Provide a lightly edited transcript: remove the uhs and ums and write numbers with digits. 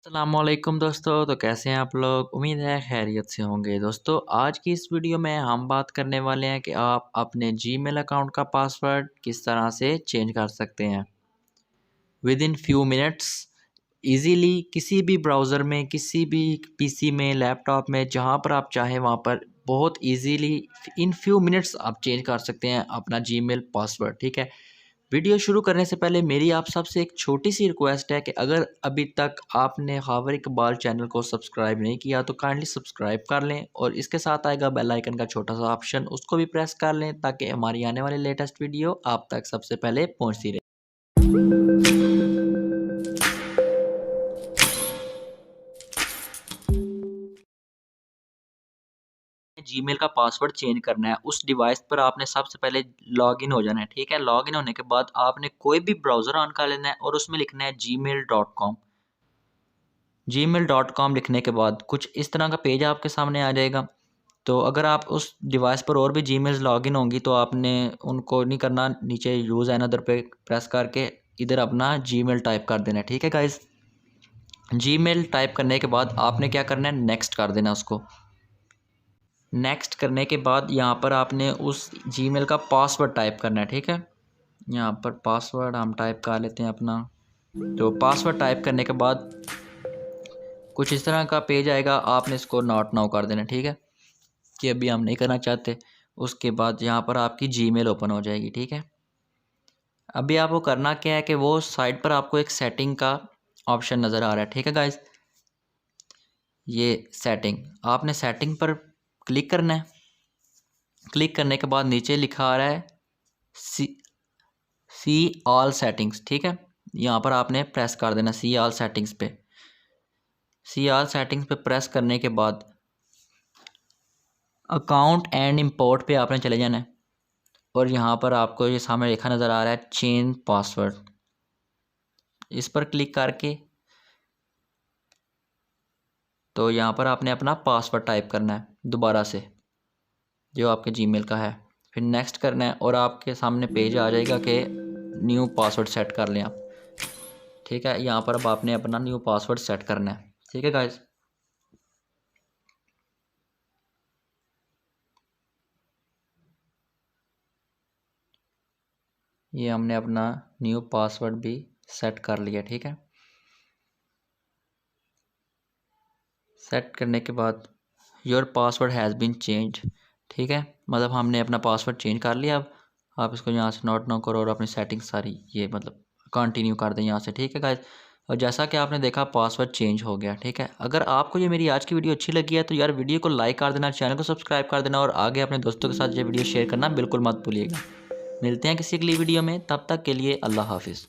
अस्सलामुअलैकुम दोस्तों। तो कैसे हैं आप लोग? उम्मीद है खैरियत से होंगे। दोस्तों आज की इस वीडियो में हम बात करने वाले हैं कि आप अपने जीमेल अकाउंट का पासवर्ड किस तरह से चेंज कर सकते हैं with in few minutes easily, किसी भी ब्राउज़र में, किसी भी पीसी में, लैपटॉप में, जहां पर आप चाहें वहां पर बहुत इजीली इन फ्यू मिनट्स आप चेंज कर सकते हैं अपना जीमेल पासवर्ड। ठीक है, वीडियो शुरू करने से पहले मेरी आप सबसे एक छोटी सी रिक्वेस्ट है कि अगर अभी तक आपने खबर इकबाल चैनल को सब्सक्राइब नहीं किया तो काइंडली सब्सक्राइब कर लें और इसके साथ आएगा बेल आइकन का छोटा सा ऑप्शन, उसको भी प्रेस कर लें ताकि हमारी आने वाली लेटेस्ट वीडियो आप तक सबसे पहले पहुंचती रहे। जीमेल का पासवर्ड चेंज करना है उस डिवाइस पर आपने सबसे पहले लॉगिन हो जाना है। ठीक है, लॉगिन होने के बाद आपने कोई भी ब्राउज़र ऑन कर लेना है और उसमें लिखना है gmail.com। gmail.com लिखने के बाद कुछ इस तरह का पेज आपके सामने आ जाएगा। तो अगर आप उस डिवाइस पर और भी जीमेल्स लॉगिन होंगी तो आपने उनको नहीं करना, नीचे यूज़ अनदर पे प्रेस करके इधर अपना जीमेल टाइप कर देना है। ठीक है गाइस, जीमेल टाइप करने के बाद आपने क्या करना है, नेक्स्ट कर देना उसको। नेक्स्ट करने के बाद यहाँ पर आपने उस जीमेल का पासवर्ड टाइप करना है। ठीक है, यहाँ पर पासवर्ड हम टाइप कर लेते हैं अपना। तो पासवर्ड टाइप करने के बाद कुछ इस तरह का पेज आएगा, आपने इसको नॉट नाउ कर देना। ठीक है, कि अभी हम नहीं करना चाहते। उसके बाद यहाँ पर आपकी जीमेल ओपन हो जाएगी। ठीक है, अभी आपको करना क्या है कि वो साइड पर आपको एक सेटिंग का ऑप्शन नज़र आ रहा है। ठीक है गाइस, ये सेटिंग, आपने सेटिंग पर क्लिक करना है। क्लिक करने के बाद नीचे लिखा आ रहा है सी ऑल सेटिंग्स। ठीक है, यहाँ पर आपने प्रेस कर देना सी ऑल सेटिंग्स पे। सी ऑल सेटिंग्स पे प्रेस करने के बाद अकाउंट एंड इंपोर्ट पे आपने चले जाना है और यहाँ पर आपको ये सामने लिखा नज़र आ रहा है चेंज पासवर्ड, इस पर क्लिक करके तो यहाँ पर आपने अपना पासवर्ड टाइप करना है दोबारा से जो आपके जीमेल का है, फिर नेक्स्ट करना है और आपके सामने पेज आ जाएगा कि न्यू पासवर्ड सेट कर लें आप। ठीक है, यहाँ पर अब आपने अपना न्यू पासवर्ड सेट करना है। ठीक है गाइस, ये हमने अपना न्यू पासवर्ड भी सेट कर लिया। ठीक है, सेट करने के बाद your password has been change. ठीक है, मतलब हमने अपना पासवर्ड चेंज कर लिया। अब आप इसको यहाँ से नोट ना करो और अपनी सेटिंग सारी ये मतलब कंटिन्यू कर दें यहाँ से। ठीक है गाइस, और जैसा कि आपने देखा पासवर्ड चेंज हो गया। ठीक है, अगर आपको ये मेरी आज की वीडियो अच्छी लगी है तो यार वीडियो को लाइक कर देना, चैनल को सब्सक्राइब कर देना और आगे अपने दोस्तों के साथ ये वीडियो शेयर करना बिल्कुल मत भूलिएगा। मिलते हैं किसी अगली वीडियो में, तब तक के लिए अल्लाह हाफिज़।